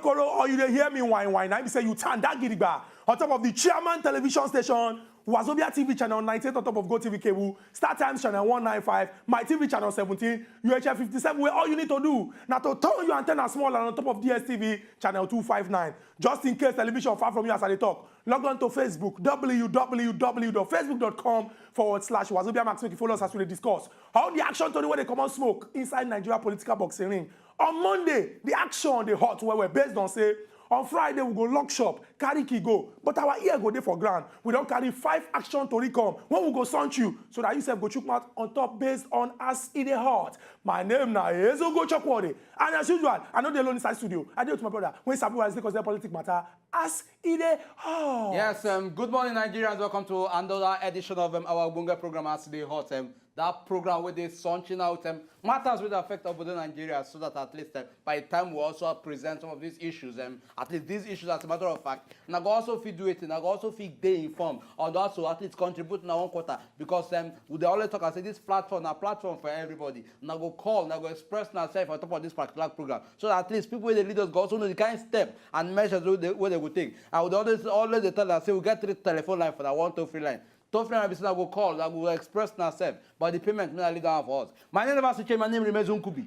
koro or you dey hear me whine. I be say you turn that gidigba on top of the chairman television station, Wazobia TV channel 98 on top of Go TV cable, Star Times channel 195, My TV channel 17, UHF 57, where all you need to do now to turn your antenna small and on top of DSTV channel 259. Just in case television far from you as I talk, log on to Facebook, www.facebook.com/Wazobia Max. Make you follow us as we discuss how the action to the way they come on smoke inside Nigeria political boxing ring. On Monday, the action the hot where we're based on say. On Friday, we go lock shop, carry key go. But our ear go there for ground. We don't carry 5 action to come. When we go sound you, so that you say go chook mouth on top based on As Edey Hot. My name now is Go Chokwode. And as usual, I know the alone inside studio. I do to my brother. When Sabu has because their politics matter. As Edey Hot. Yes, good morning, Nigerians. Welcome to another edition of our Bunga program, As Edey Hot. That program where they launching out matters with the affect of Nigeria, so that at least by the time we also present some of these issues, at least these issues as a matter of fact, and I go also feel do it, and I go also feel they informed, and also at least contribute in our own quarter, because we always talk and say this platform, a platform for everybody, and I go call, and I go express myself on top of this particular program, so that at least people with the leaders go also know the kind of step and measures where they will take. I would always tell them, say we get 3 telephone line for that 123 line. Don't feel like I will call, I will express myself, but the payment may not lead down for us. My name is change. My name remains Unkubi.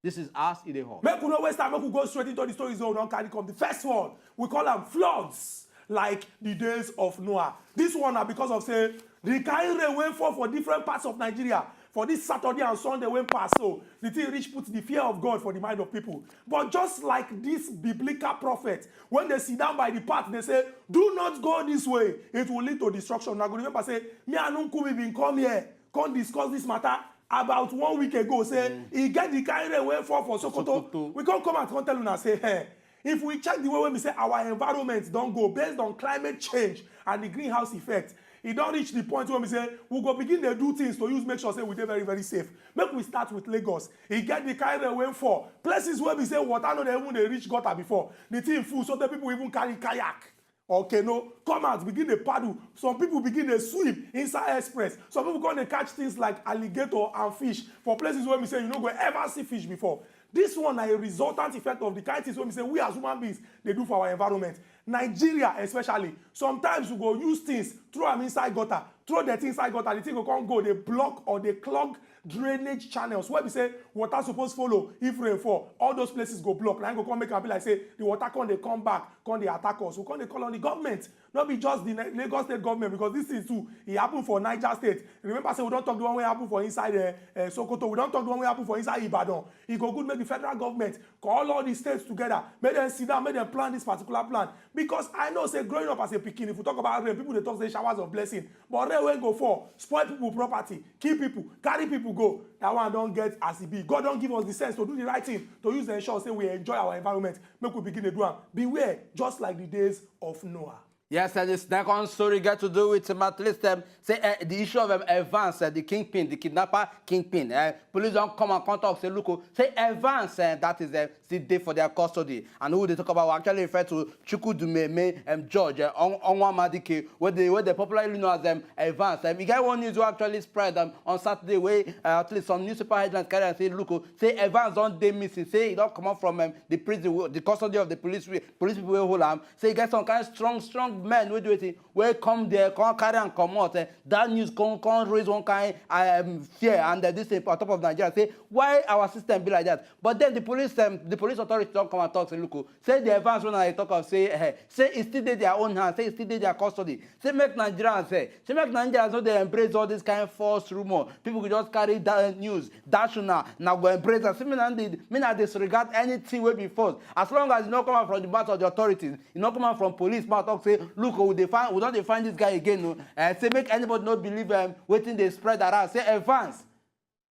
This is As Edey Hot. Make we no waste time, make we go straight into the story zone. Don't carry come. The first one, we call them floods, like the days of Noah. This one are because of say the kind rain went for different parts of Nigeria. For this Saturday and Sunday went past, so the thing reach put the fear of God for the mind of people. But just like this biblical prophet, when they sit down by the path, they say, do not go this way. It will lead to destruction. Now, remember, say, me and Nkumi been come here, come discuss this matter about 1 week ago. Say, he get the kind of way for Sokoto. We can't come and tell you and say, hey, if we check the way when we say our environment don't go based on climate change and the greenhouse effect, it don't reach the point where we say we go begin to do things to make sure say we dey very, very safe. Make we start with Lagos. It get the kind of rain for places where we say water no dey even dey reach gutter before. The thing full, so the people even carry kayak or canoe, come out, begin to paddle. Some people begin to swim inside express. Some people come to catch things like alligator and fish for places where we say you no go ever see fish before. This one is a resultant effect of the kind of things when we say we as human beings they do for our environment. Nigeria especially, sometimes we go use things, throw them inside gutter, throw the thing inside gutter, the thing will come go, they block or they clog drainage channels where we say water supposed follow if rain fall. All those places go block. Now go come make and be like say the water come they come back, come they attack us. We come they call on the government, not be just the Lagos state government, because this is too. It happened for Niger state. Remember, say we don't talk the one way happen for inside Sokoto. We don't talk the one way happen for inside Ibadan. It go good make the federal government call all the states together, make them sit down, make them plan this particular plan. Because I know, say growing up as a pikin, if we talk about rain, people they talk say showers of blessing, but rain will go for spoil people property, kill people, carry people go. That one don't get as it be. God don't give us the sense to do the right thing, to use the ensure say we enjoy our environment. Make we begin to do it. Beware, just like the days of Noah. Yes, and the second story got to do with at least say the issue of Evans, the kingpin, the kidnapper kingpin. Police don't come and contact say look, say Evans, that is the day for their custody. And who they talk about actually refer to Chukwudumeme George Onwamadike, where they popularly know as Evans. You get one news who actually spread on Saturday where at least some newspaper headlines carry and say look, say Evans don't dey missing, say he don't come out from the prison, the custody of the police people will hold him. Say he get some kind of strong men we do it where come there, come carry and come out. That news come raise one kind fear and this on top of Nigeria say why our system be like that. But then the police authorities don't come and talk say look, say the Evans when I talk of say it's still in their own hands, say it's still in their custody. Say make Nigerians know they embrace all this kind of false rumor. People could just carry that news, that now go embrace and say me not disregard anything will be false. As long as it not come out from the mouth of the authorities, it not come out from police mouth talk say look, we don't find this guy again. No? Say make anybody not believe waiting they spread around. Say Evans,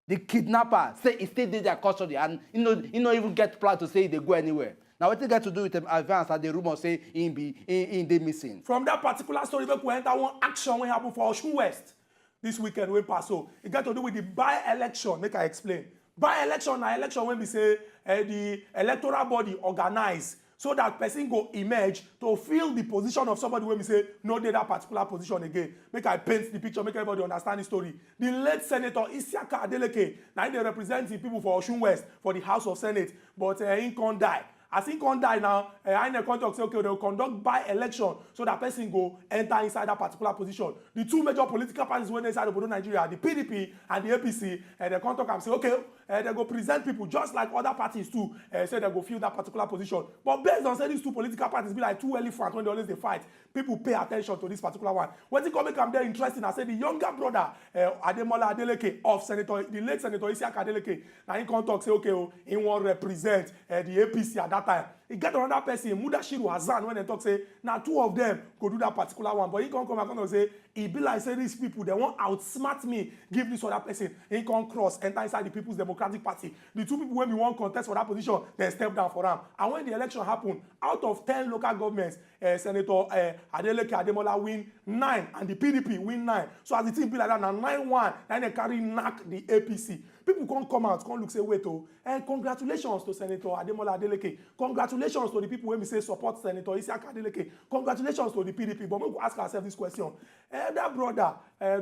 the kidnapper, say he still did their custody, and you know even get plan to say they go anywhere. Now what they got to do with Evans and the rumor say in they missing. From that particular story, we enter one action when happen for Osun West this weekend we pass. So it got to do with the by-election. Make I explain. By-election, na election when we say the electoral body organize, so that person go emerge to fill the position of somebody when we say no dey that particular position again. Make I paint the picture, make everybody understand the story. The late Senator Isiaka Adeleke, now they represent the people for Osun West for the House of Senate, but he can't die. As he can't die now, INEC can't talk say, okay, they'll conduct by-election so that person go enter inside that particular position. The two major political parties when inside of Nigeria, the PDP and the APC, they can't talk and say, okay, they go present people just like other parties too, say they go fill that particular position. But based on say these two political parties be like two elephants when they always they fight, people pay attention to this particular one. What it come make them there interesting, I say the younger brother, Ademola Adeleke of the late Senator Isiaka Adeleke, now he can't talk say, okay, he won't represent the APC at that time. He get another person, Mudashiru Hassan, when they talk say, now two of them go do that particular one. But he can't come back and say, he be like say these people, they won't outsmart me, give this other person. He can't cross, enter inside the People's Democratic Party. The two people when we want contest for that position, they step down for them. And when the election happened, out of 10 local governments, Senator Adeleke Ademola win 9 and the PDP win 9. So as the team be like that, now 9-1, then they carry knock the APC. People can't come out, can't look say, wait, and congratulations to Senator Ademola Adeleke. Congratulations to the people when we say support Senator Isiaka Adeleke. Congratulations to the PDP. But we go ask ourselves this question. Elder brother,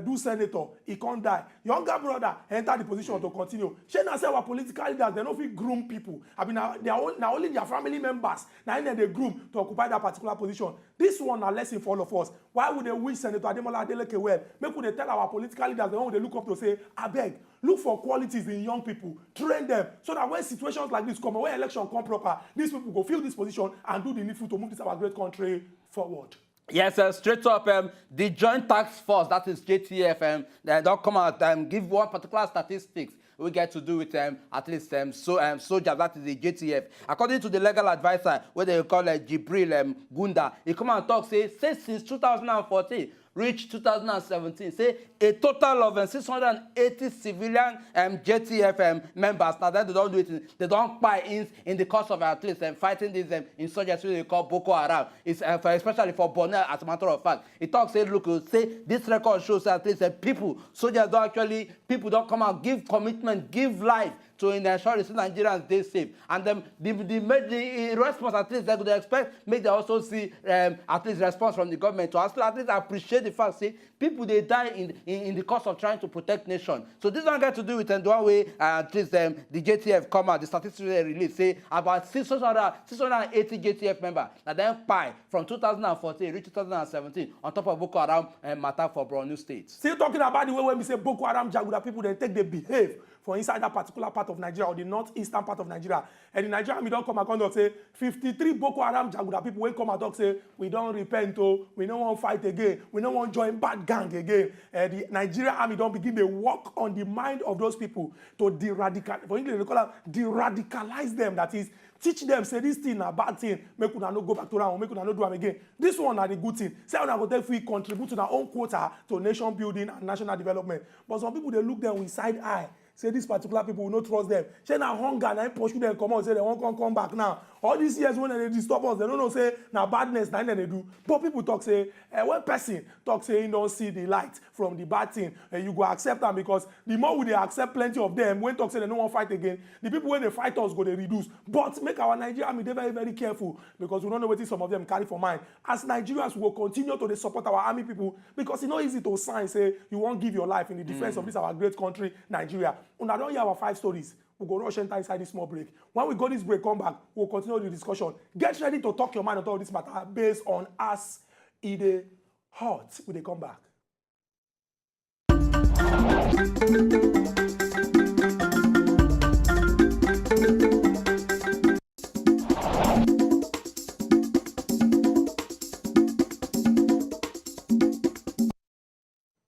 do senator, he can't die. Younger brother, enter the position to continue. She not say our political leaders, they don't fit groom people. I mean, they are only their family members. Now they groom to occupy that particular position. This one a lesson for all of us. Why would they wish Senator Ademola Adeleke well? Make would they tell our political leaders, the one they look up to say, I beg, look for qualities in young people, train them, so that when situations like this come, when election come proper, these people go fill this position and do the needful to move this our great country forward. Yes, straight up, the Joint Task Force, that is JTF, they don't come out and give one particular statistics we get to do with at least soldiers, that is the JTF. According to the legal advisor, what they call Jibril Gunda, he come and talk, say since 2014, reach 2017, say a total of 680 civilian JTF members. Now that they don't do it, they don't buy in the course of at least fighting these insurgency they call Boko Haram. It's especially for Borno, as a matter of fact. It talks, say, look, say this record shows at least people, soldiers don't actually, people don't come out, give commitment, give life to ensure the Nigerians stay safe. And the response, at least they could expect, make they also see at least response from the government to at least appreciate the fact, say, people they die in the course of trying to protect nation. So this one got to do with the one way at least the JTF come out, the statistics they release, say about 680 JTF members that then pie from 2014 reach 2017 on top of Boko Haram matter for Borno State. Still talking about the way when we say Boko Haram Jaguda people, they take the behave for inside that particular part of Nigeria or the northeastern part of Nigeria. And the Nigerian army don't come and talk say 53 Boko Haram Jaguda people will come and talk say we don't repent, we don't want to fight again, we don't want to join bad gang again. The Nigerian army don't begin to work on the mind of those people to de-radicalize, for English they call them de-radicalize them. That is, teach them say this thing a bad thing, make una no go back to that, make una no do them again. This one are the good thing. Say una go take we contribute to their own quota to nation building and national development. But some people they look them with side eye. Say these particular people will not trust them. Say now hunger, now pursue them, come on, say they won't come back now. All these years when they disturb us, they don't know say now badness, now they do. But people talk say, when person talk say you don't see the light from the bad thing, you go accept them because the more we they accept plenty of them, when talk say they don't want to fight again, the people when they fight us go they reduce. But make our Nigerian army they very, very careful because we don't know what some of them carry for mind. As Nigerians we will continue to support our army people because it's not easy to sign say you won't give your life in the defense of this our great country, Nigeria. Una don't hear our 5 stories. We'll go rush enter inside this small break. When we go this break, come back, we'll continue the discussion. Get ready to talk your mind on all this matter based on As Edey Hot. When they come back.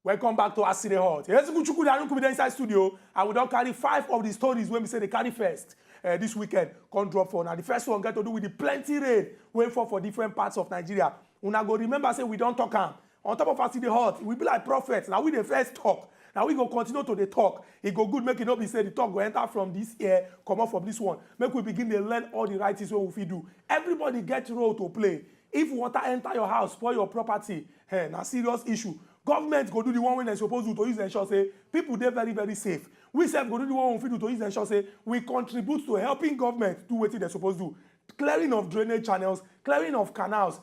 Welcome back to As Edey Hot. Here's a good chuku that could be there inside studio. I will not carry 5 of the stories when we say they carry first this weekend. Come drop for now. The first one got to do with the plenty rain waiting for different parts of Nigeria. Una go remember say we don't talk on top of As Edey Hot, we be like prophets. Now we the first talk. Now we go continue to the talk. It go good, make it not be say the talk go enter from this ear, come out from this one. Make we begin to learn all the right things what we do. Everybody get role to play. If water enter your house, spoil your property, now serious issue. Government go do the one when they're supposed to use the ensure say people they're very, very safe. We self go do the one we do to use the ensure say we contribute to helping government do what they're supposed to do. Clearing of drainage channels, clearing of canals,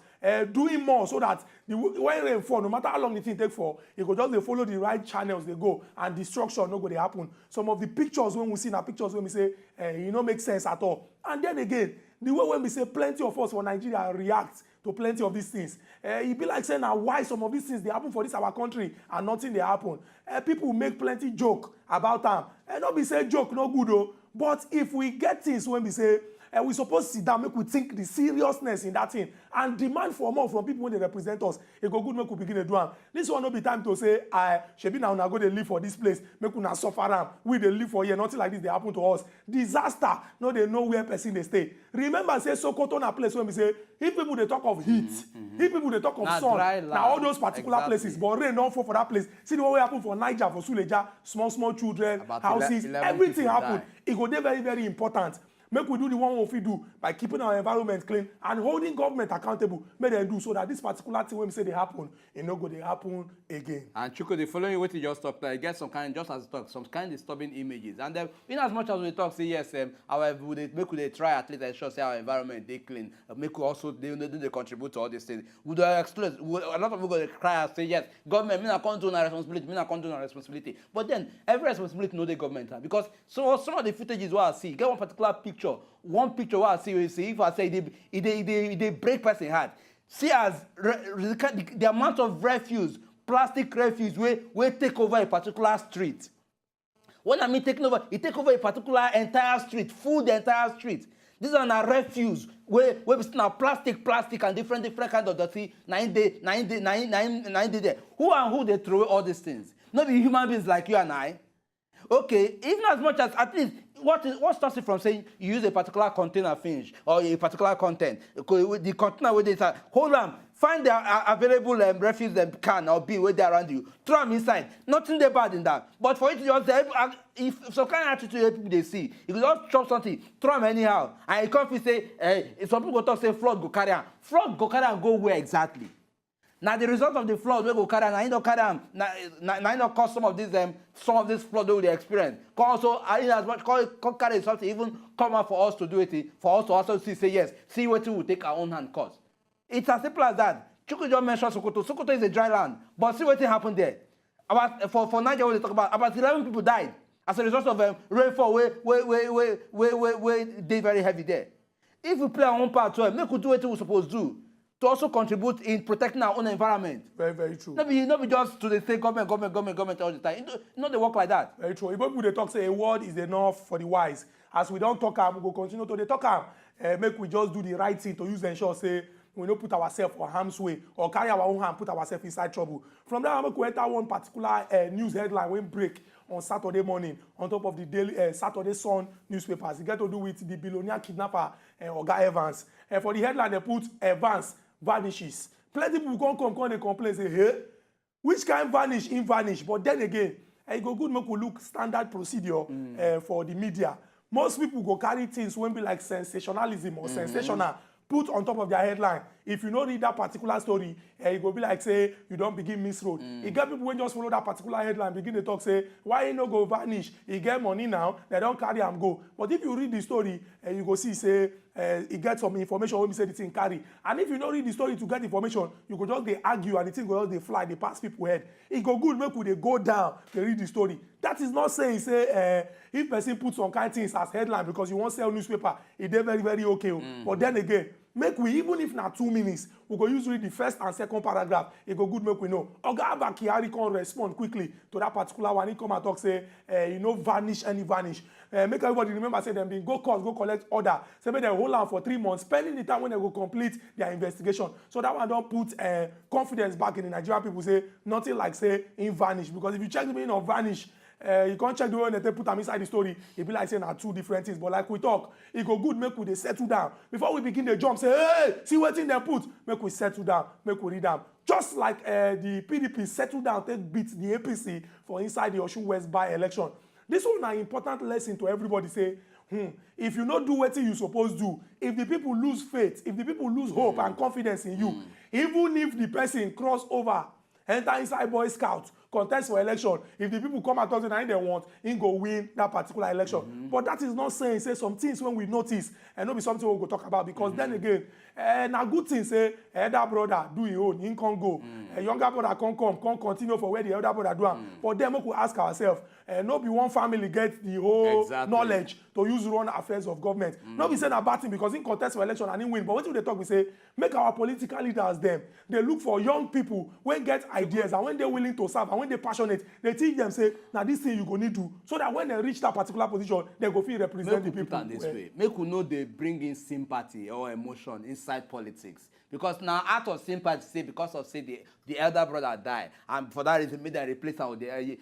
doing more so that when rain fall, no matter how long the thing take for, it go just they follow the right channels they go and destruction no go they happen. Some of the pictures when we see in our pictures when we say it don't make sense at all. And then again, the way when we say plenty of us for Nigeria react to plenty of these things, it be like saying now why some of these things they happen for this our country and nothing they happen. People make plenty joke about them. Not be say joke no good though, but if we get things when we say we supposed to sit down, make we think the seriousness in that thing and demand for more from people when they represent us. It go good make we begin to do am. This one no be time to say, shebi now una go dey live for this place, make una suffer am. We dey live for here, nothing like this dey happen to us. Disaster, no dey know where person dey stay. Remember say Sokoto na place when we say, if people dey talk of heat, if people dey talk of sun, na all those particular places, but rain don't fall for that place. See the one wey happen for Niger, for Suleja, small children, about houses, everything happen. It go dey very, very important. Make we do the one we do by keeping our environment clean and holding government accountable. Make them do so that this particular thing when we say they happen, it no go they happen again. And Chuko, the following what you just talked, get some kind, just as you talk, some kind of disturbing images. And then, in as much as we talk, say yes, however, make we try at least ensure say our environment they clean. Make we also they contribute to all these things. Would explain? A lot of people go cry and say yes, government, me not can't do no responsibility, me not can't do no responsibility. But then every responsibility no the government because so some of the footages what I see, get one particular picture. One picture what I see, you see, if I say they break person heart. See as the amount of refuse, plastic refuse, we take over a particular street. When I mean taking over, it take over a particular entire street, full the entire street. These are now refuse, where we see now plastic and different kind of dirty. 9 day there. Who and who they throw all these things? Not be human beings like you and I. Okay, even as much as at least what stops it from saying you use a particular container finish or a particular content? The container where they say, hold on, find the available refuse can or bin where they around you, throw them inside. Nothing they bad in that. But for it to just if some kind of attitude people they see, you could just chop something, throw them anyhow, and you come and say, some people talk say flood go carry on. Flood go carry on go where exactly? Now the result of the flood we go carry on, I don't carry on, now cause some of this flood we experience. Also, as much carry something even come out for us to do it, for us to also say yes, see what we will take our own hand cause. It's as simple as that. Chuku just mentioned Sokoto. Sokoto is a dry land, but see what happened there. About for Nigeria, we talk about 11 people died as a result of rainfall. They very heavy there. If we play our own part, well, make we do what we're supposed to do. To also contribute in protecting our own environment. Very, very true. Not be just to say government all the time. No, they work like that. Very true. If people they talk say a word is enough for the wise. As we don't talk, we go continue to talk. Make we just do the right thing to use the ensure say we don't put ourselves on harm's way or carry our own hand, put ourselves inside trouble. From there, I'm going to enter one particular news headline when break on Saturday morning on top of the daily Saturday Sun newspapers. It get to do with the billionaire kidnapper Oga Evans. For the headline, they put Evans vanishes. Plenty people come and complain, say, hey, which kind vanish, in vanish? But then again, it go good make we look standard procedure for the media. Most people go carry things when be like sensationalism or sensational, put on top of their headline. If you don't read that particular story, it go be like, say, you don't begin misroad. You get people when just follow that particular headline, begin to talk, say, why you no go vanish? You get money now, they don't carry and go. But if you read the story, you go see, say, you get some information when you say the thing carry. And if you don't read the story to get information, you go just they argue and the thing go just they fly, they pass people head. It go good, make they go down, they read the story. That is not saying, say, if person put some kind of things as headline because you want to sell newspaper, it is very, very okay. But then again, make we, even if not 2 minutes, we go use read the first and second paragraph. It go good, make we know. Oga Abakiari can respond quickly to that particular one. He come and talk, say, vanish, any vanish. Make everybody remember, say, them go court, go collect order. Say, make them hold on for 3 months, spending the time when they go complete their investigation. So that one don't put confidence back in the Nigerian people, say, nothing like, say, in vanish. Because if you check the meaning of vanish, you can't check the way they put them inside the story. It be like saying two different things. But like we talk, it go good, make we settle down. Before we begin the jump, say, hey, see what thing they put. Make we settle down, make we read them. Just like the PDP settle down, take beat the APC for inside the Osun West by-election. This one an important lesson to everybody, say, if you not do what you supposed to do, if the people lose faith, if the people lose hope and confidence in you, even if the person cross over, enter inside Boy Scout, contest for election. If the people come out and say they want, he go win that particular election. But that is not saying say some things when we notice and not be something we go talk about because then again, na good thing say elder brother do his own, he can go. A younger brother can continue for where the elder brother do. But then we could ask ourselves, not be one family get the whole knowledge to use run affairs of government. Not be saying a bad thing because in contest for election and he win. But what if they talk, we say make our political leaders them. They look for young people when get ideas and when they're willing to serve and when they're passionate, they teach them say, now this thing you go need to, so that when they reach that particular position, they go feel represent the people. This way. Make we know they bring in sympathy or emotion inside politics. Because now out of sympathy, say because of say the elder brother died, and for that reason made them replace him with the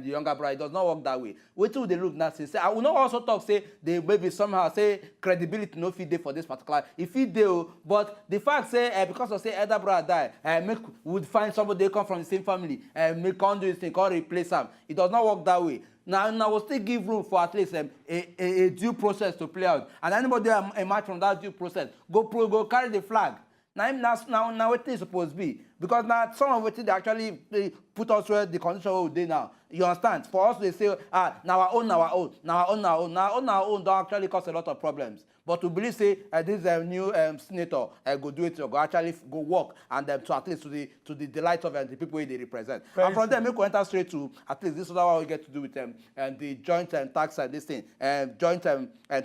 younger brother. It does not work that way. Wait till they look now say I will not also talk say they maybe somehow say credibility no fit dey for this particular. If it dey, but the fact say because of say elder brother died, make would find somebody come from the same family and make can do this thing, can replace him. It does not work that way. Now we'll still give room for at least a due process to play out. And anybody emerge from that due process, go carry the flag. Now what is supposed to be? Because now some of it they actually put us where the condition we dey now. You understand? For us they say, now our own don't actually cause a lot of problems. But to believe say this new senator go do it, go actually go work and to at least to the delight of the people they represent. And from there, make we enter straight to at least this is what we get to do with them and the joint tax this thing, joint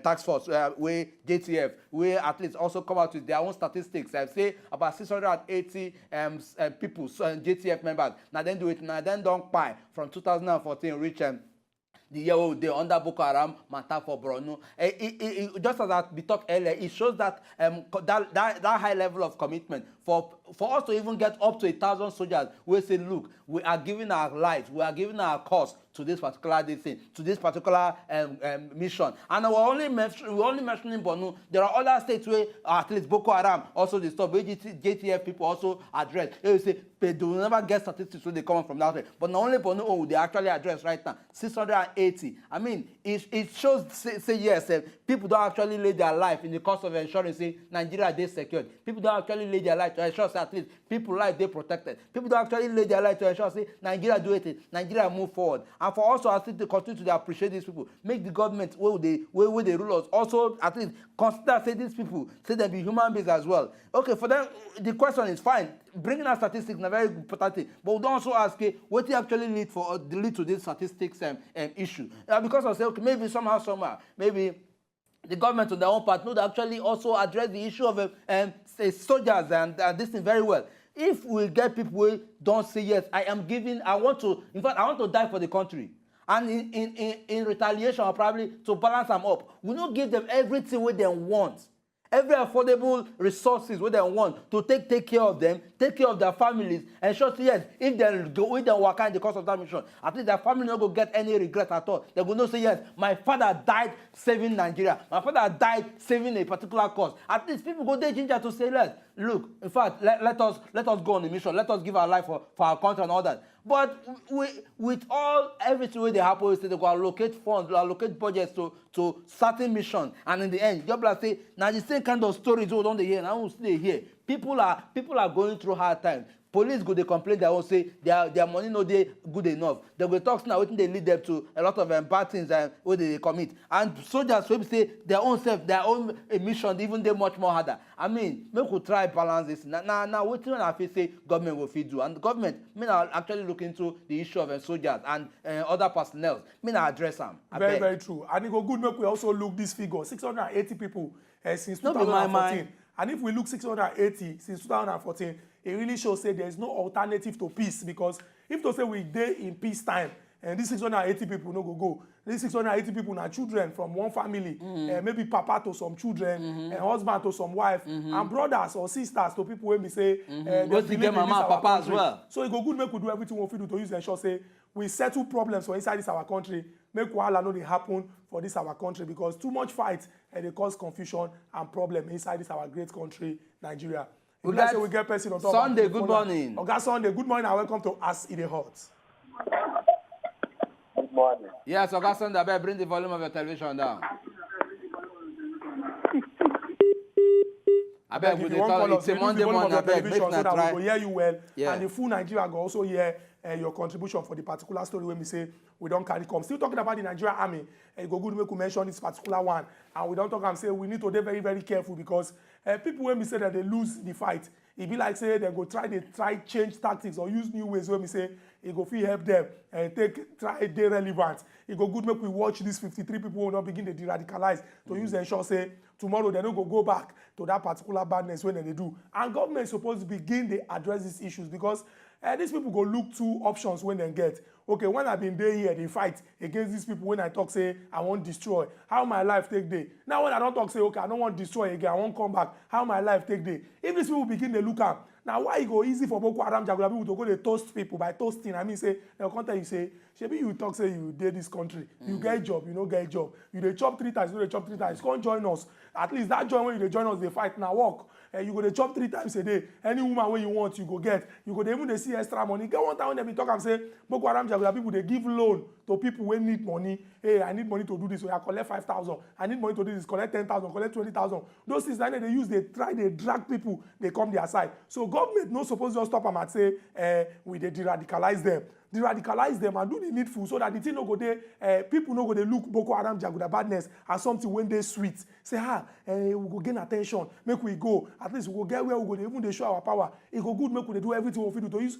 tax force where JTF, where at least also come out with their own statistics and say about 680 people, JTF members. Now then do it. Now then don't buy from 2014 reach the year where they under Boko Haram matter for Borno. Just as we talked earlier, it shows that that high level of commitment for us to even get up to 1,000 soldiers. We say, look, we are giving our lives, we are giving our cost to this particular thing, to this particular mission. And we're only mentioning Borno. There are other states where at least Boko Haram also the stuff where JTF people also address. They say they will never get statistics when they come from that way. But not only Borno, they actually address right now 680. I mean, it shows say yes, people don't actually lay their life in the cost of ensuring say Nigeria they secured. People don't actually lay their life to ensure say at least people life they protected. People don't actually lay their life to ensure say Nigeria do it, Nigeria move forward. And for us to at least to continue to appreciate these people, make the government where they rule us also at least consider say these people say they be human beings as well. Okay, for them the question is fine. Bringing out statistics is a very important thing, but we don't also ask what it actually lead to this statistics issue. Because I say okay, maybe somewhere, maybe the government on their own part would actually also address the issue of soldiers and this thing very well. If we get people who don't say yes, I want to die for the country. And in retaliation, or probably to balance them up, we don't give them everything what they want. Every affordable resources what they want to take care of them, take care of their families, and sure yes, if they go with them work in the course of that mission, at least their family not go get any regret at all. They will not say yes, my father died saving Nigeria, my father died saving a particular cause. At least people go there ginger to say yes, look, in fact, let us go on the mission, let us give our life for our country and all that. But with everything they happen, they go allocate funds, allocate budgets to certain missions, and in the end, just like say, now the same kind of stories we don't hear, now we stay here. People are going through hard times. Police go they complain, they will say their money no dey good enough. They will talk now, what they lead them to a lot of bad things what they commit. And soldiers will say their own self, their own mission, even they much more harder. I mean, make we try balance this. Now what when I feel say government will feed do, and the government I actually look into the issue of soldiers and other personnel. I address them. Very true. And it go good make we also look this figure, 680 people since 2014. And if we look 680 since 2014, it really shows say there is no alternative to peace, because if to say we dey in peace time and these 680 people no go, these 680 people are children from one family, maybe papa to some children, and husband to some wife, and brothers or sisters to people when we say they get mama and papa as well. So it go good make we do everything we do to use ensure say we settle problems for inside this our country, make wahala no dey happen for this our country, because too much fight and they cause confusion and problem inside this our great country, Nigeria. We get person on top Sunday, good morning. Oga Sunday, good morning and welcome to As Edey Hot. Good morning. Yes, Oga Sunday, I better bring the volume of your television down. I beg with the talk. It's a Monday morning. I beg, make so that try. we will hear you well, and the full Nigeria will also hear your contribution for the particular story when we say we don't carry come. Still talking about the Nigerian army, you go good make we mention this particular one, and we don't talk and say we need to be very, very careful because people when we say that they lose the fight, it be like say they go try change tactics or use new ways when we say it go fit help them and try they relevant. It go good make we watch these 53 people who not begin to de-radicalize to use the ensure say tomorrow they don't go back to that particular badness when they do. And government is supposed to begin to address these issues because these people go look two options when they get. Okay, when I been there here, they fight against these people when I talk, say, I want destroy. How my life take day? Now when I don't talk, say, okay, I don't want destroy again, I won't come back. How my life take day? If these people begin to look at, now why it go easy for Boko Haram Jaguda people to go to toast people by toasting? I mean, say, they'll contact you say, Shebi you talk, say you did this country. You get a job, you don't get a job. You dey chop 3 times, you don't chop 3 times. Come join us. At least that join when you dey join us, they fight now work. You go to chop 3 times a day. Any woman when you want, you go get. You go to even see extra money. Get one time when they be talk and say, Boko Haram Jaguda people, they give loan to people when need money. Hey, I need money to do this, so I collect 5,000. I need money to do this, collect 10,000, collect 20,000. Those things that they use, they drag people, they come their side. So government no supposed to stop them and say, we they de-radicalize them. De-radicalize them and do the needful so that the thing no go there, people no go they look Boko Haram Jaguda badness as something when they sweet. Say, we go gain attention, make we go. At least we go get where we go, even they show our power. It go good, make we do everything we do to use,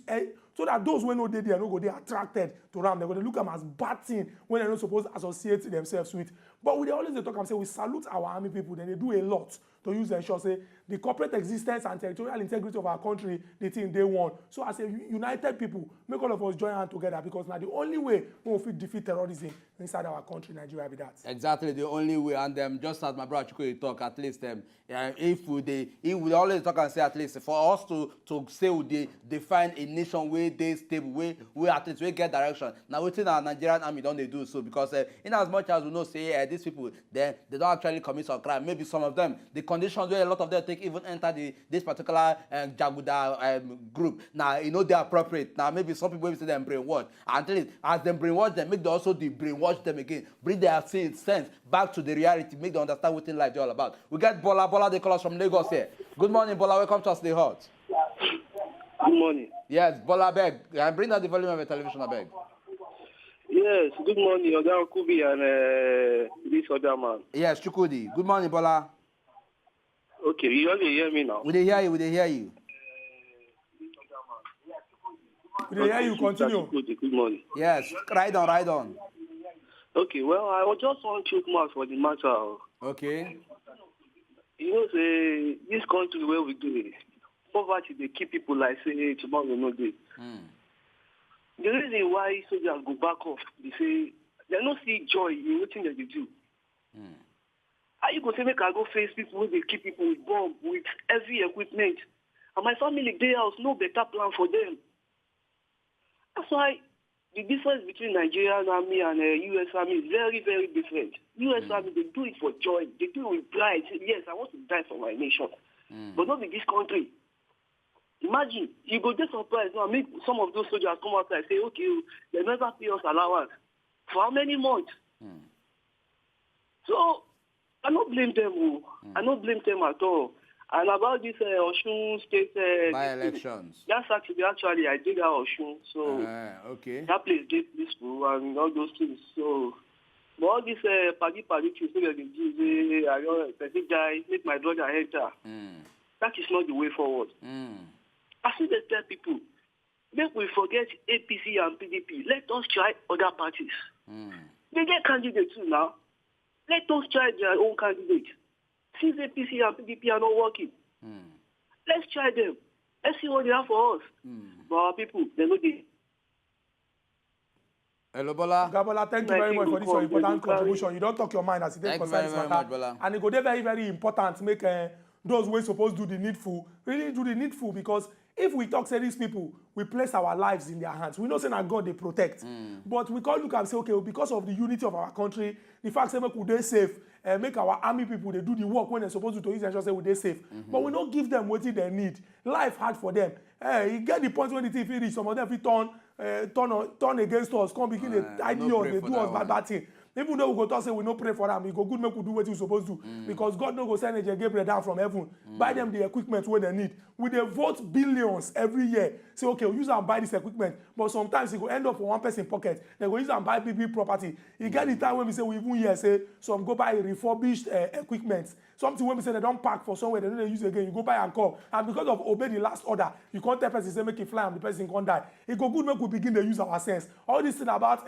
so that those when no they there no go they attracted to them. They go they look them as bad thing when they're not supposed to associate themselves with. But we always they talk and say we salute our army people, then they do a lot to use ensure say the corporate existence and territorial integrity of our country, the thing they want. So as a united people, make all of us join hands together because now the only way we will defeat terrorism inside our country, Nigeria, be that. Exactly the only way, and just as my brother Chukwu talk, at least if we always talk and say at least for us to say we define a nation where they stable, where at least we get direction. Now we think our Nigerian army don't they do so because in as much as we know say these people they don't actually commit some crime, maybe some of them the conditions where a lot of them take even enter this particular Jaguda group. Now you know they are appropriate. Now maybe some people will say them brainwash, and at least as them brainwash them, make them also the brainwash them again, bring their sense back to the reality, make them understand what in life is all about. We get Bola, they call us from Lagos here. Good morning, Bola. Welcome to As Edey Hot. Good morning. Yes, Bola, beg. Bring down the volume of the television, I beg. Yes, good morning, Oga Kubi and this other man. Yes, Chukudi. Good morning, Bola. Okay, you only hear me now. We dey hear you. We dey hear you. We dey hear you. Continue. Good morning. Yes, ride on. Okay, well, I was just want to check more for the matter. Okay. You know, say this country where we do it, poverty they keep people like say tomorrow no day. The reason why soldiers go back off, they say they don't see joy in what that they do. How you go say make I go face people where they keep people with bomb, with heavy equipment, and my family they house no better plan for them. That's why the difference between Nigerian army and U.S. army is very, very different. U.S. army, they do it for joy. They do it with pride. Say, yes, I want to die for my nation. But not in this country. Imagine, you go get surprised now, make some of those soldiers come out and say, okay, they never pay us allowance. For how many months? So, I don't blame them. I don't blame them at all. And about this Osun State by-elections. That's actually I did out Osun, so okay. That place is peaceful and all those things. So, but all this party things, so that they do, I don't guy make my brother enter. That is not the way forward. I see they tell people, make we forget APC and PDP. Let us try other parties. They get candidates too now. Let us try their own candidate. Since APC and PDP are not working, let's try them. Let's see what they have for us. But our people, they know they. Hello, Bola. Gabola, thank you very much for this your important contribution. You don't talk your mind as it is concerned this matter. And it go dey very, very important make those who are supposed to do the needful really do the needful, because if we talk say these people, we place our lives in their hands. We know say na God they protect. But we can't look and say, okay, because of the unity of our country, the fact say make we dey safe, make our army people they do the work when they're supposed to use and just say we dey safe. But we don't give them what they need. Life hard for them. You get the point when the thief reach, some of them fit turn against us, come begin to ID us, they do us bad thing. Even though we go talk say we no pray for them, we go good make we do what we supposed to. Because God no go send Angel Gabriel down from heaven, buy them the equipment where they need. We dey vote billions every year. Say, okay, we use and buy this equipment. But sometimes it go end up for one person pocket. They go use and buy big property. You get the time when we say we even hear say some go buy refurbished equipment. Something when we say they don't pack for somewhere, they don't use again. You go buy and come. And because of obey the last order, you can't tell person say make it fly and the person can't die. It go good make we begin to use our sense. All this thing about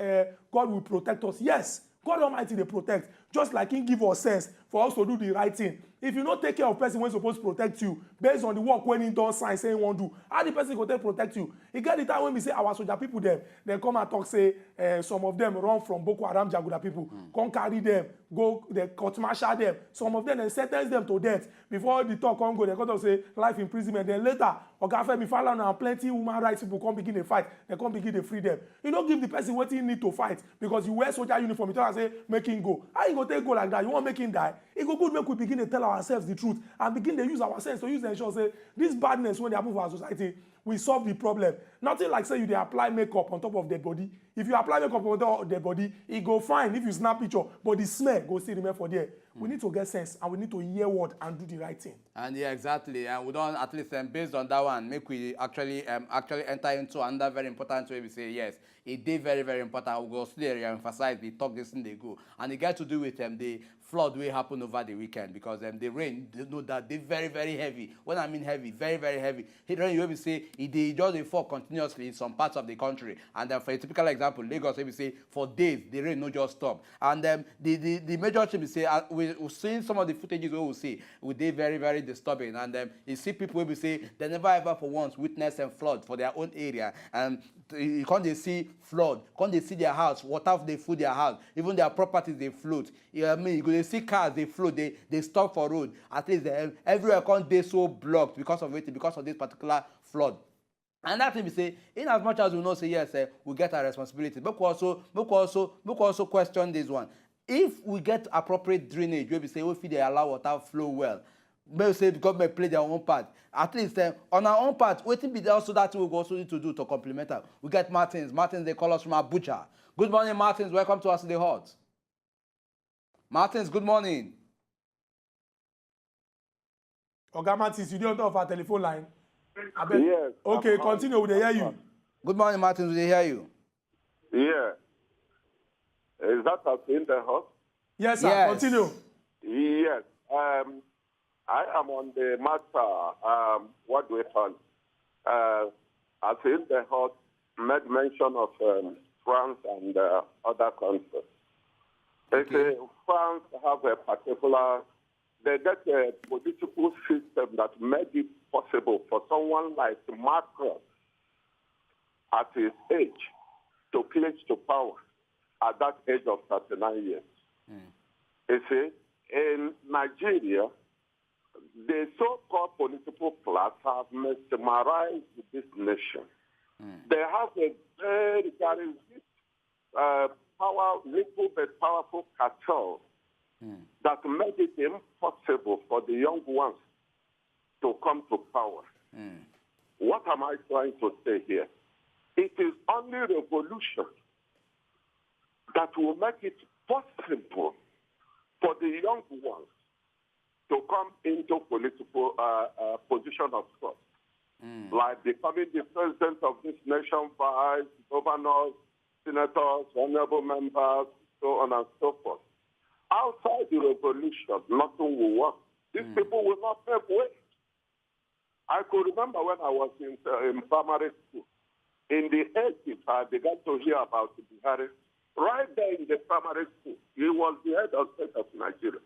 God will protect us. Yes, God Almighty they protect. Just like He give us sense for us to do the right thing. If you don't take care of person when supposed to protect you, based on the work when He don't sign, say He won't do, how the person go take protect you? You get the time when we say our soldier people them, they come and talk say some of them run from Boko Haram Jaguda people, come carry them, go they court martial them. Some of them they sentence them to death before the talk come go. They come to say life imprisonment. Then later, Ogafemi Falana and plenty human rights people come begin to fight. They come begin to free them. You don't give the person what he need to fight because you wear soldier uniform. You tell and say make him go. How you go take go like that? You want make him die? It go good make we begin to tell ourselves the truth and begin to use our sense to use the ensure say this badness when they happen for our society, we solve the problem. Nothing like say you dey apply makeup on top of dead body. If you apply makeup on top of dead body, it go fine if you snap picture, but the smell go still remain for there. We need to get sense and we need to hear word and do the right thing. And yeah, exactly. And we don't, at least based on that one, make we actually enter into another very important way. We say yes, it did very, very important. We go still emphasize the talk this thing they go. And it got to do with the flood will happen over the weekend because the rain, you know that they very, very heavy. When I mean heavy, very, very heavy. Rain, you will say it just fall continuously in some parts of the country. And then for a typical example, Lagos, we say for days the rain no just stop. And the major thing we say we're seeing some of the footages we will see with they very, very disturbing. And you see people will say they never ever for once witness a flood for their own area. And you can't they see flood, can't they see their house, water they flood their house, even their properties they float. You know what I mean? You go they see cars they float, they stop for road. At least everywhere can't they so blocked because of it, because of this particular flood. And that thing we say, in as much as we know say yes, we get our responsibility. But we also question this one. If we get appropriate drainage, where we say if they allow water flow well, maybe say the government play their own part. At least on our own part, waiting be also that we also need to do to complement that. We get Martins. Martins, they call us from Abuja. Good morning, Martins. Welcome to As Edey Hot. Martins, good morning. Oga Martins, you don't have our telephone line. Yes. Okay, continue. We hear you. Good morning, Martins. We hear you. Yeah. Is that As Edey Hot? Yes, sir. Yes. Continue. Yes. I am on the matter. What do we call it? As Edey Hot made mention of France and other countries. They say France have a particular. They get a political system that made it possible for someone like Macron at his age to cling to power at that age of 39 years. You see, in Nigeria, the so-called political class have mesmerized this nation. They have a very, very little but powerful cartel that made it impossible for the young ones to come to power. What am I trying to say here? It is only revolution that will make it possible for the young ones to come into political position of trust, like becoming the president of this nation, vice, governors, senators, honorable members, so on and so forth. Outside the revolution, nothing will work. These people will not pave way. I could remember when I was in primary school. In the 80s, I began to hear about Buhari. Right there in the primary school, he was the head of state of Nigeria.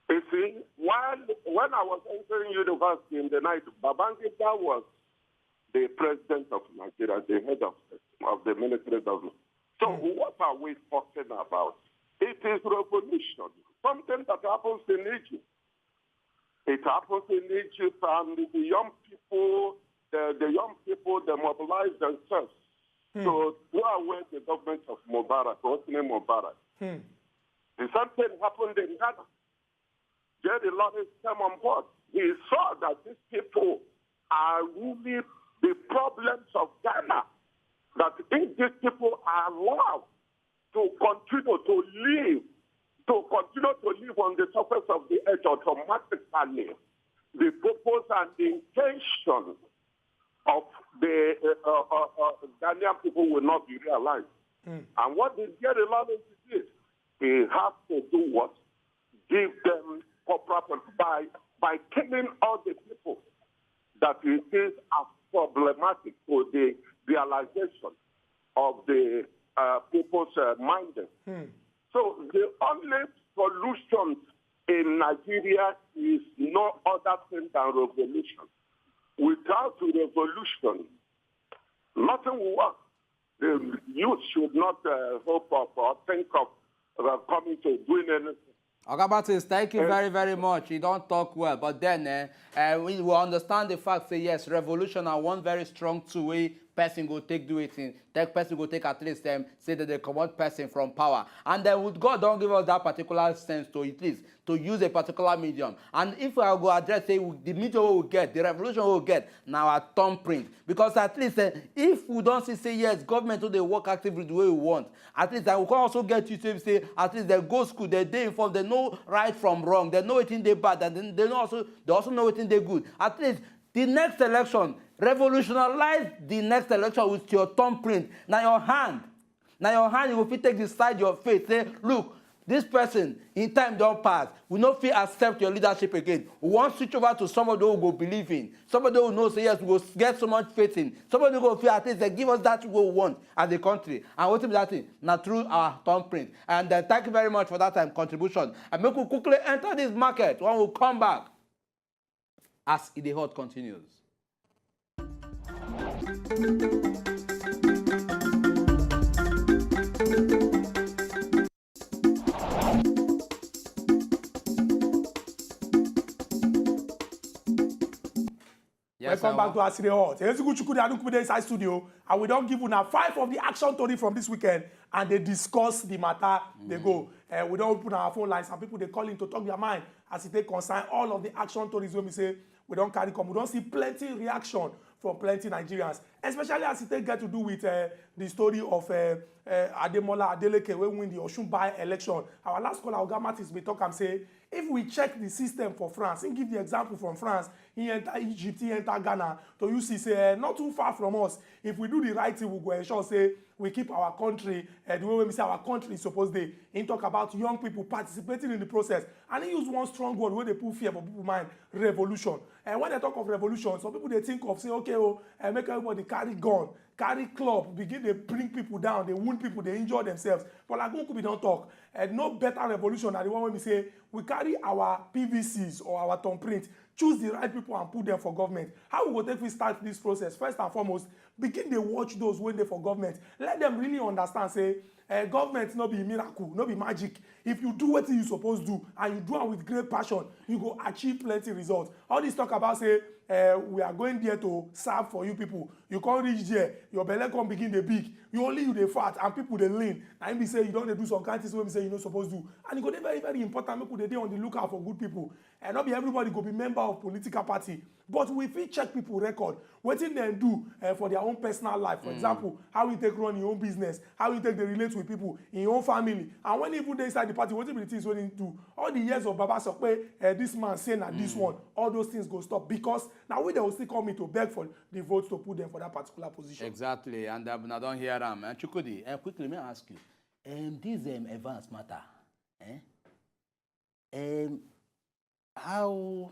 You see, when I was entering university in the night, Babangida was the president of Nigeria, the head of state of the military government. So what are we talking about? It is revolution, something that happens in Egypt. It happens in Egypt, and the young people, they mobilize themselves to throw away the government of Mubarak, Hosni Mubarak. The same thing happened in Ghana. Jerry Lawrence came on board. He saw that these people are really the problems of Ghana. That if these people are allowed to continue to live on the surface of the earth automatically, the purpose and the intention of the Ghanaian people will not be realized. And what the Jerry Lawrence did, he has to do what? Give them proper by killing all the people that it is as problematic for the realization of the people's minded. So the only solution in Nigeria is no other thing than revolution. Without revolution, nothing will work. The youth should not hope of or think of coming to doing anything. Ogabatis, thank you very, very much. You don't talk well, but then we will understand the fact, say, yes, revolution are one very strong two-way person go take do it in. That person go take at least say that they command person from power. And then would God don't give us that particular sense to at least to use a particular medium. And if I go address say the medium we will get, the revolution we will get now our thumbprint. Because at least if we don't say yes, government do they work actively the way we want, at least I will also get you to say at least they go school, they informed, they know right from wrong, they know anything they bad, and then they also know anything they good. At least the next election, revolutionize the next election with your thumbprint. Now your hand, you will take the side your faith. Say, look, this person in time don't pass. We not feel accept your leadership again. We want to switch over to somebody who will believe in. Somebody who knows, say, yes, we will get so much faith in. Somebody who will feel at least they give us that we want as a country. And what is that thing? Now through our thumbprint. And thank you very much for that time contribution. And make we quickly enter this market when we come back. As Edey Hot continues. Welcome back to As Edey Hot. Chukudi inside studio, and we don't give you now 5 of the action story from this weekend, and they discuss the matter. They go. We don't open our phone lines. Some people they call in to talk their mind as it they concern all of the action stories when we say we don't carry come. We don't see plenty reaction from plenty Nigerians, especially as it get to do with the story of Ademola Adeleke when win the Osun by-election. Our last caller, Ogamatis, we talk and say, if we check the system for France, and give the example from France, he enter Egypt, he enter Ghana, to you see, say, not too far from us, if we do the right thing, we go ensure, say, we keep our country, the way we say our country is supposed to. He talk about young people participating in the process, and he use one strong word where they put fear for people's mind, revolution. And when they talk of revolution, some people, they think of, say, okay, make everybody carry gun, carry club, begin to bring people down, they wound people, they injure themselves. But like we don't talk, no better revolution than the one when we say we carry our PVCs or our thumbprint, choose the right people and put them for government. How we go take we start this process? First and foremost, begin to watch those when they for government. Let them really understand, say, government no be miracle, no be magic. If you do what you supposed to do and you do it with great passion, you go achieve plenty results. All this talk about say we are going there to serve for you people. You can't reach there, your belly can't begin the big. You only you the fat and people they lean. And we say you don't do some kind of things when we say you're not supposed to do. And it go very, very important. Make they on the lookout for good people. And not be everybody go be member of political party. But we fit check people record. What thing they do for their own personal life. For example, how you take run your own business, how you take the relate with people in your own family. And when you put inside the party, what be the things when you do? All the years of Baba Sokpe, this man saying that this one, all those things go stop because now they will still come in to beg for the votes to put them for that particular position. Exactly, and I don't hear them. Chukudi, quickly, let me ask you, this Evans matter, how?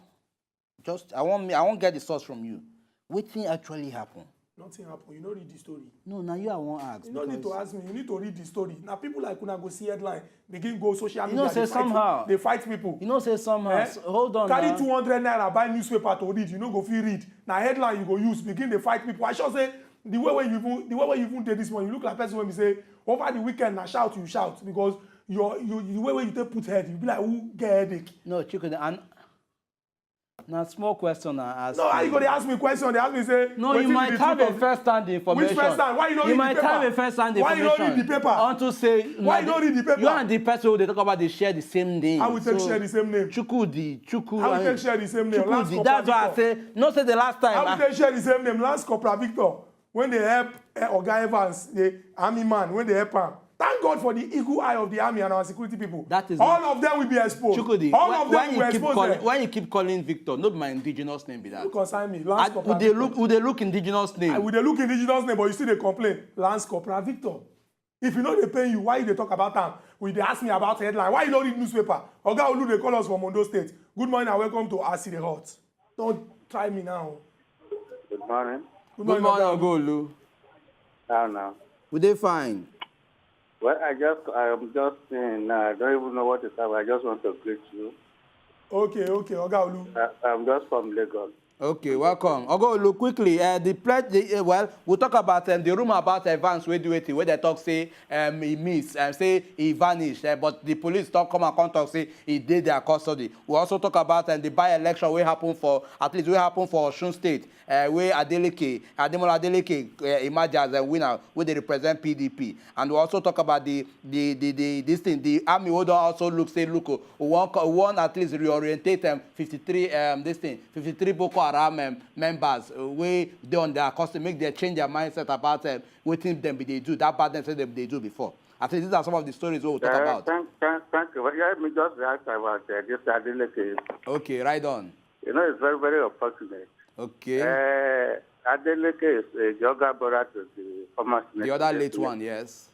Just I won't get the source from you. What thing actually happened? Nothing happened. You don't read the story. No, now you I won't ask. You don't need to ask me. You need to read the story. Now people like Una go see headline, begin go social media. You know, say somehow they fight people. You know, say somehow. Hold on. Carry 200 naira buy newspaper to read. You know, go feel read. Now headline you go use begin they fight people. I should say the way you even did this one, you look like person when we say over the weekend now shout you shout because the way when you take put head you be like who get headache. No, Chico, and now small question I ask. No, how you gonna ask me a question? They ask me say. No, you might have a first-hand information. Which first-hand? Why you don't read the paper? You might have a first-hand information. Why you don't read the paper? I want to say. Why you don't read the paper? You and the person who they talk about they share the same name. How we take share the same name? Chukwudi. How we take share the same name? Chukwudi. That's why I say. No, say the last time. How we take share the same name? Lance Corporal Victor. When they help Oga Evans, the army man, when they help him. Thank God for the eagle eye of the army and our security people. That is all of them will be exposed. Chukudi, all of them will expose them. When you keep calling Victor, not my indigenous name be that. You consign me. Lance Corporal Would they look indigenous name? Would they look indigenous name, but you still they complain. Lance Corporal Victor. If you know they pay you, why they talk about them? Will they ask me about headline? Why you don't read newspaper? Oga Olu, they call us from Ondo State. Good morning and welcome to As Edey Hot. Don't try me now. Good morning. Good morning, Oga Olu. How now? Would they fine? Well, I'm just saying, I don't even know what to say. I just want to greet you. Okay, Oga Olu. I'm just from Lagos. Okay, welcome. I'll go look quickly. The pledge, well, we'll talk about the rumor about Evans where they talk say he missed say he vanished, but the police don't come and talk say he did their custody. We also talk about the by-election where happened for Osun State, where Ademola Adeleke emerged as a winner, where they represent PDP, and we also talk about the army who don't also look one at least reorientate them 53 Boko Haram members wey dey on their custom make them change their mindset about wetin dem they do that bad thing they do before. I think these are some of the stories we will talk about. Thank you. Let me just react about this Adeleke. Okay, right on. You know, it's very, very unfortunate. Okay. Adeleke is a younger brother to the former Senate. The other late one, yes.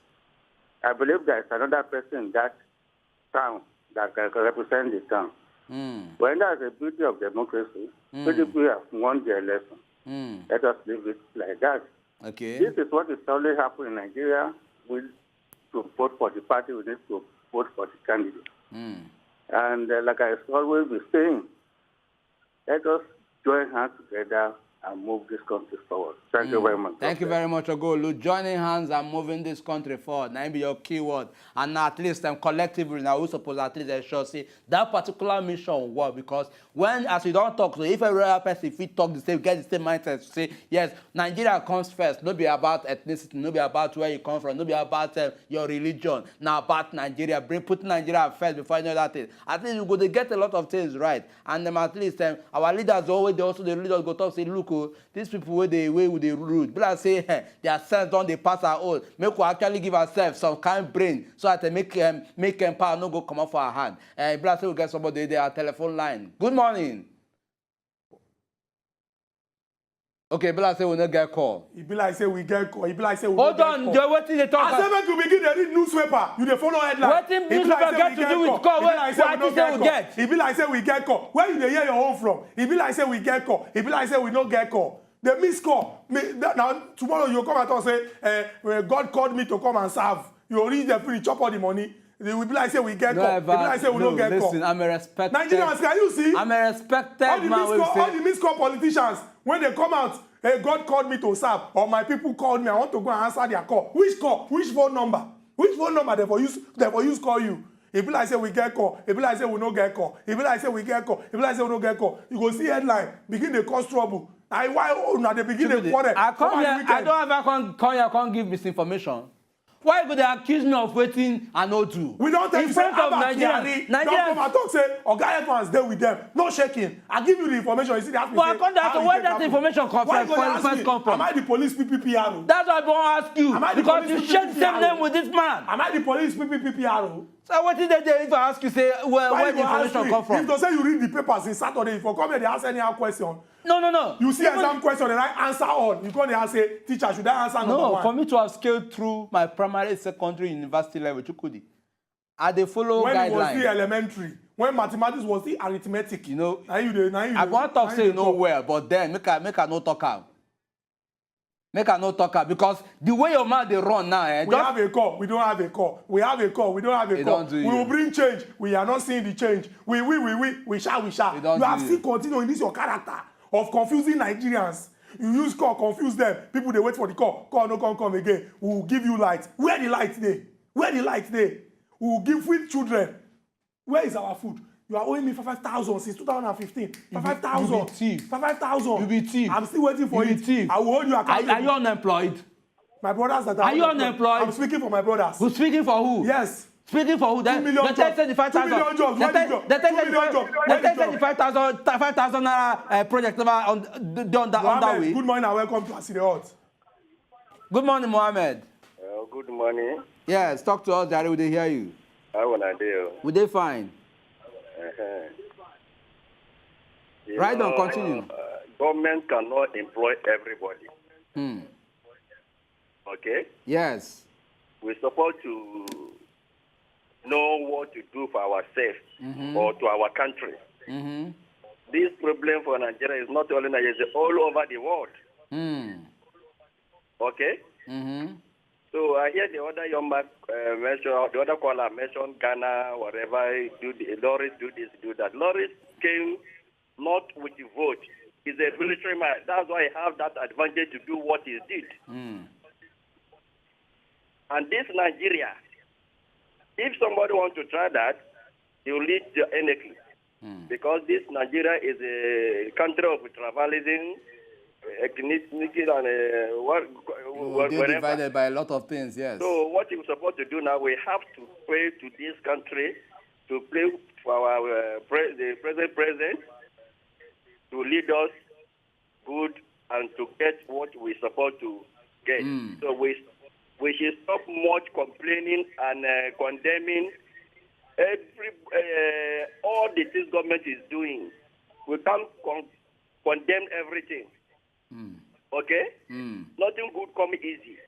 I believe there is another person in that town that can represent the town. When there's a beauty of democracy, PDP have won the election. Let us leave it like that. Okay. This is what is only happening in Nigeria. We to vote for the party, we need to vote for the candidate. And like I always be saying, let us join hands together and move this country forward. Thank you very much. Thank you very much, Ogolu. Joining hands and moving this country forward. Now be your keyword. And at least collectively now we suppose at least ensure see that particular mission will work, because when as we don't talk, so if every other person if we talk the same, get the same mindset to say yes, Nigeria comes first. Not be about ethnicity, not be about where you come from, not be about your religion. Now about Nigeria, put Nigeria first before you know that thing. At least we go to get a lot of things right. And at least our leaders always the leaders go talk say look. These people where they rude. But I say their sense don't they pass our own. Make we actually give ourselves some kind of brain so that make power no go come off our hand. But I say we get somebody there telephone line. Good morning. Okay, but I say we not get call. It be like say we get call. It be like say we hold on, you're waiting the talk. I say make you begin to read newspaper. You dey follow headline. What in newspaper get to do with call? What I say we get? It be like say we get call. Where you dey hear your own from? It be like say we get call. It be like say we no get call. They miss call. Now tomorrow you come out and say, God called me to come and serve. You read the free, chop all the money. It will be like say we get call. It be like say we no get call. Listen, I'm a respected. Nigerians, can you see? I'm a respected all the miss call politicians when they come out. Hey, God called me to serve, or my people called me. I want to go and answer their call. Which call? Which phone number? Which phone number they for use call you? If like say we get call, if like say we no get call, if like say we get call, if like say we no get call, you go see headline begin to cause trouble. And why now they begin to quarrel? I come here. I don't ever come here. Can't give misinformation. Why would they accuse me of waiting and not do? We don't take in front of Nigeria. Don't come and talk say Oga Evans there with them. No shaking. I give you the information. You see that? But I can't ask where that information comes from. Am I the police PPPRO? That's what I want to ask you. Because you share the same name with this man. Am I the police PPPRO? So what did they do if I ask you say where the information come from? If they say you read the papers in Saturday, if you come here they ask any question. No. You see exam question and I answer all. You come there and say, teacher, should I answer number one? No, for me to have scaled through my primary, secondary, university level, Chukudi, I follow guidelines. When it was the elementary, when mathematics was the arithmetic, you know, I want to talk say you know well, but then make I no talk out. Make I no talk out because the way your mouth they run now, we have a call, we don't have a call. We have a call, we don't have a call. We will bring change. We are not seeing the change. We shall. You have still continuing this your character of confusing Nigerians. You use call, confuse them. People they wait for the call. Call no come again. We will give you light. Where the light dey? Where the light dey? We will give food children. Where is our food? You are owing me 5,000 since 2015. 5,000. You be thief. 5,000. You be thief. I'm still waiting for you it. Be thief. I will hold you accountable. Are you unemployed? My brothers that are you unemployed? I'm speaking for my brothers. Who's speaking for who? Yes. Speaking for who? 2 million jobs. 2 million jobs. Where the job? 2 million jobs. The 5,000 project done that way. Good morning and welcome to As Edey Hot. Good morning, Mohammed. Good morning. Yes, talk to us, Jerry. Would they hear you? How will I do? Would they fine? Uh-huh. Right on, continue. Government cannot employ everybody. Okay? Yes. We're supposed to know what to do for ourselves or to our country. This problem for Nigeria is not only Nigeria, it's all over the world. Okay? So I hear the other young man mention, the other caller mentioned Ghana, whatever, Loris do this, do that. Loris came not with the vote. He's a military man. That's why he have that advantage to do what he did. And this Nigeria, if somebody wants to try that, he will lead the anarchy. Because this Nigeria is a country of tribalism, ethnicity, and We're divided by a lot of things, yes. So what we're supposed to do now, we have to pray to this country, to pray for our the present president, to lead us good and to get what we're supposed to get. So we should stop much complaining and condemning all the things government is doing. We can't condemn everything. Okay? Nothing good come easy.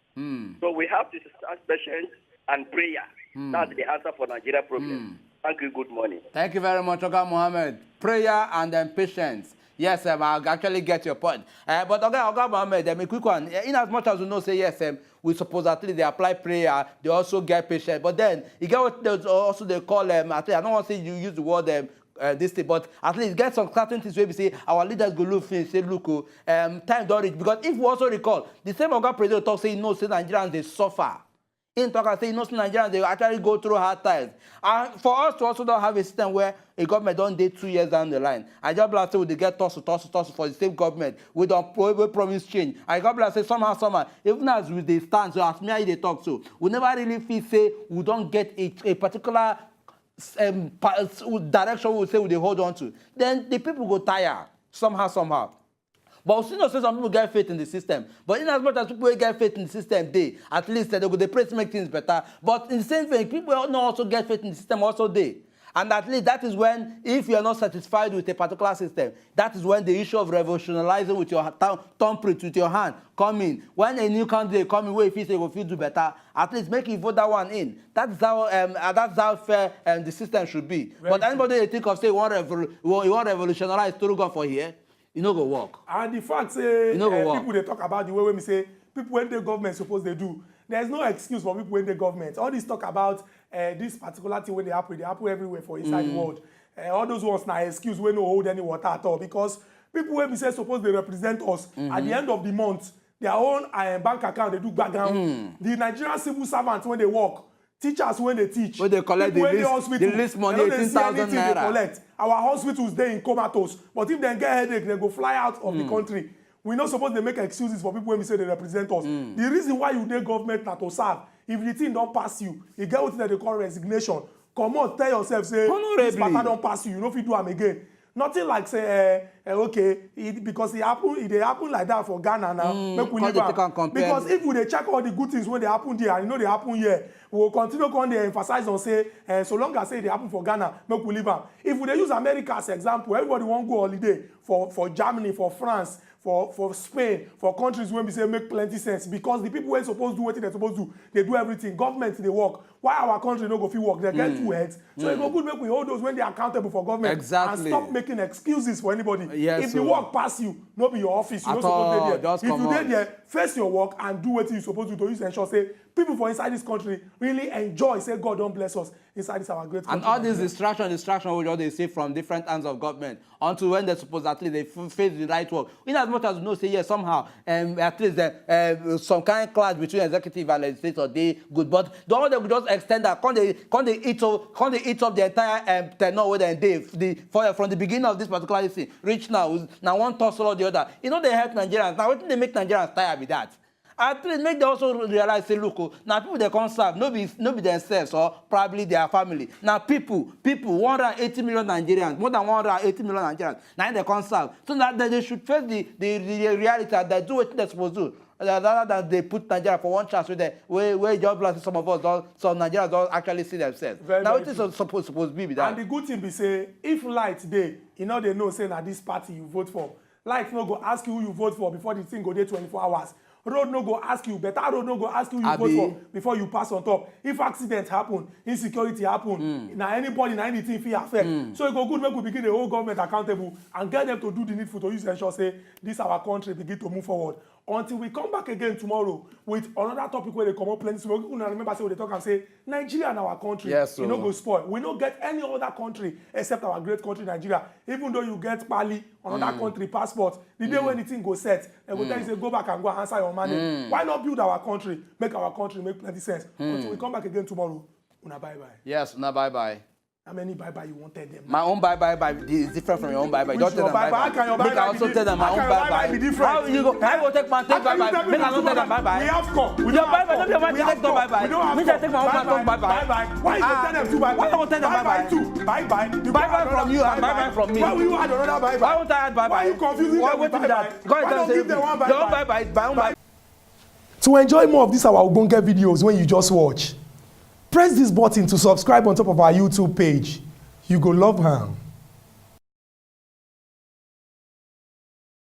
So we have to start patient and prayer. That's the answer for Nigeria problem. Thank you. Good morning. Thank you very much, Oga Mohammed. Prayer and then patience. Yes, I actually get your point. But Oga Mohammed, a quick one. In as much as we know, say yes, we suppose at least they apply prayer, they also get patience. But then you get what they call them. I don't want to say you use the word this thing, but at least get some certain things where we say our leaders go look things, say look, time don't reach. Because if we also recall, the same Oga President talk say no, say Nigerians they suffer. In talk and say no, say Nigerians they actually go through hard times. And for us to also don't have a system where a government don't date 2 years down the line. I just blast say we they get toss for the same government. We don't promise change. I got blast say somehow, even as we they stand, so as me they talk so, we never really feel say we don't get a particular direction we say we they hold on to. Then the people go tired somehow. But we still know say some people get faith in the system. But in as much as people get faith in the system, at least they go they pray to make things better. But in the same way, people don't also get faith in the system also they. And at least that is when, if you are not satisfied with a particular system, that is when the issue of revolutionizing with your thumbprint, with your hand, come in. When a new candidate come in, where if you say, if you do better, at least make you vote that one in. That's how fair the system should be. But anybody they think of, say, you want revolutionize to go for here, you know go work. And the fact say people they talk about the way when we say people when the government suppose they do. There's no excuse for people when the government. All this talk about this particular thing when they happen everywhere for inside the world. All those ones now excuse when no hold any water at all because people when we say suppose they represent us at the end of the month, their own bank account they do background. The Nigerian civil servants when they work. Teachers when they teach, when they collect the list money, 18,000 naira. They collect. Our hospitals they in comatose, but if they get headache, they go fly out of the country. We're not supposed to make excuses for people when we say they represent us. The reason why you need government not to serve, if the thing don't pass you, you get what they call resignation. Come on, tell yourself, say, this matter don't pass you know if you do them again. Nothing like say, okay, because it happen like that for Ghana now. Make we leave because if we check all the good things when they happen there, and you know they happen here, we will continue to emphasize on say, so long as say they happen for Ghana, make we leave them. If we use America as example, everybody won't go holiday for Germany, for France, for Spain, for countries when we say make plenty sense because the people who are supposed to do what they're supposed to do, they do everything. Government, they work. Why our country no go fit work? They get two heads. So it go good make we hold those when they're accountable for government. Exactly. And stop making excuses for anybody. Yes, if the work pass you, no be your office. You're not supposed to be there. If you dey there, face your work and do what you're supposed to do. You ensure say people for inside this country really enjoy. Say God don't bless us inside this our great country. And all these distraction we all they see from different hands of government until when they suppose at least they face the right work. In as much as we know, say yes, somehow at least some kind of clash between executive and legislature they good, but the one they could just extend that. Can't they eat up the entire tenure where they from the beginning of this particular thing reach now one tussle or the other. You know they help Nigerians. Now what they make Nigerians tired with that? At least make them also realize, say, look, now people they can't serve, no be themselves or probably their family. Now people, 180 million Nigerians, more than 180 million Nigerians, now they can't serve. So that they should face the reality that they do what they're supposed to do. rather than they put Nigeria for one chance with them, where just like some of us don't, some Nigerians don't actually see themselves. Now it is supposed to be with that. And the good thing be say, if light dey, you know they know say na this party you vote for. Light no go ask you who you vote for before the thing go there 24 hours. Road no go ask you, better road no go ask you who you vote for before you pass on top. If accident happen, insecurity happen, na anybody, na anything fit affect. So it go good make we begin the whole government accountable and get them to do the needful to use ensure say this our country begin to move forward. Until we come back again tomorrow with another topic where they come up plenty. So we remember say they talk and say Nigeria and our country, yes, we no go spoil. We no get any other country except our great country Nigeria. Even though you get Pali, another country passport, the day when the thing go set, they go tell you say go back and go answer your money. Why not build our country? Make our country make plenty sense. Until we come back again tomorrow. Una bye bye. Yes, una bye bye. How many bye-bye you wanted them? My own bye-bye is different from your own bye-bye. Don't tell them bye-bye. How can your bye-bye Make I also tell them my own bye-bye. How you go? I go take my bye-bye. Make I also tell them bye-bye. We have call. Your bye-bye. Don't be my take no bye-bye. We don't have Me just take my own talk bye-bye. Bye-bye. Why you go tell them two bye-bye? Why you go tell them bye-bye? Two. Bye-bye. Bye-bye from you and bye-bye from me. Why will you add another bye-bye? Why won't I add bye-bye? Why are you confusing them with bye-bye? Why don't give them one bye-bye? Your own bye-bye. My own bye-bye. To enjoy more of these our Ogbonge videos when you just watch, press this button to subscribe on top of our YouTube page. You go love am.